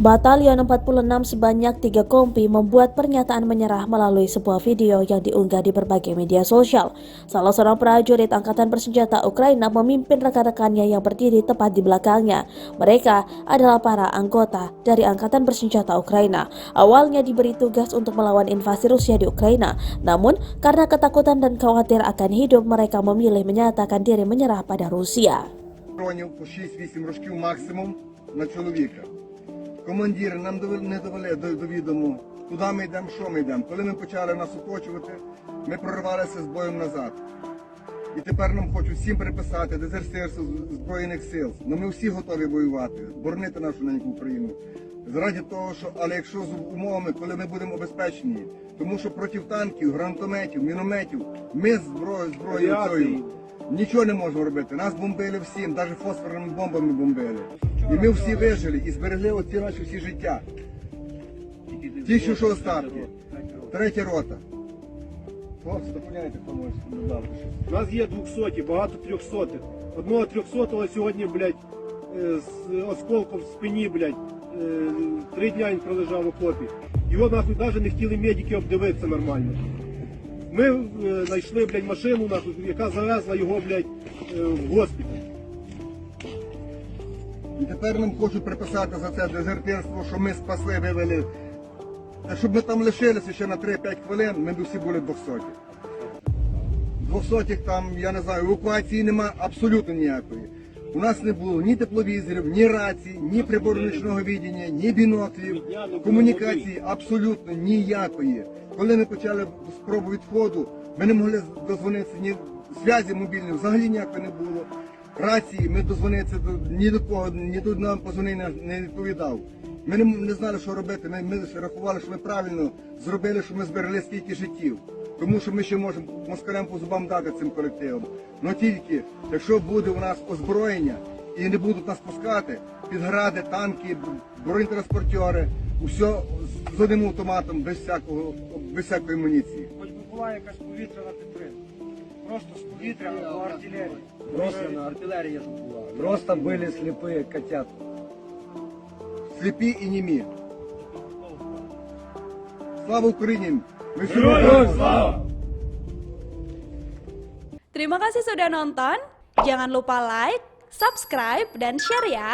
Batalion 46 sebanyak 3 kompi membuat pernyataan menyerah melalui sebuah video yang diunggah di berbagai media sosial. Salah seorang prajurit Angkatan Bersenjata Ukraina memimpin rekan-rekannya yang berdiri tepat di belakangnya. Mereka adalah para anggota dari Angkatan Bersenjata Ukraina. Awalnya diberi tugas untuk melawan invasi Rusia di Ukraina, namun karena ketakutan dan khawatir akan hidup, mereka memilih menyatakan diri menyerah pada Rusia. Дронів по 6-8 рожків максимум на чоловіка. Командири нам не довели до відому, куди ми йдемо, що ми йдемо. Коли ми почали нас оточувати, ми прорвалися з боєм назад. І тепер нам хочуть всім приписати дезертирство Збройних сил. Ну ми всі готові воювати, боронити нашу неньку Україну. Заради того, що, але якщо з умовами, коли ми будемо обезпечені, тому що проти танків, гранатометів, мінометів, ми з зброєю цією нічого не можемо робити. Нас бомбили всім, навіть фосфорними бомбами бомбили. І ми всі вижили і зберегли оці наші всі життя. Ті, що остатки. 3-я рота. Хлопці, доповняйте, хто може додати щось. У нас є 200, багато 300. Одного 300-го сьогодні, блядь, з осколком в спині, блядь, 3 дня він пролежав в окопі. Його нахуй навіть не хотіли медики обдивитися нормально. Ми знайшли, блядь, машину, нахуй, яка завезла його, блядь, в госпіталь. І тепер нам хочуть приписати за це дезертирство, що ми спасли, вивели. Та щоб ми там лишилися ще на 3-5 хвилин, ми б всі були 200. 200 там, я не знаю, евакуації немає абсолютно ніякої. У нас не було ні тепловізорів, ні рацій, ні прибору нічного видіння, ні біноклів, комунікації абсолютно ніякої. Коли ми почали спробу відходу, ми не могли дозвонитися, ні зв'язі мобільної взагалі ніякої не було. Рації, ми дозвонитися ні до кого, ні до нам позвонив не відповідав. Ми не знали, що робити, ми рахували, що ми правильно зробили, що ми зберегли скільки життів. Тому що ми ще можемо москалям по зубам дати цим колективам. Но тільки, якщо буде у нас озброєння і не будуть нас пускати, під гради, танки, бронетранспортери, усе з одним автоматом, без всякої амуніції. Хоч би була якась повітряна підтримка. Просто з повітря або артилерії. Просто артиллерия же была. Просто были слепые котята. Сліпі і німі. Слава Україні! Ми всі Героям слава! Terima kasih sudah nonton. Jangan lupa like, subscribe, dan share ya.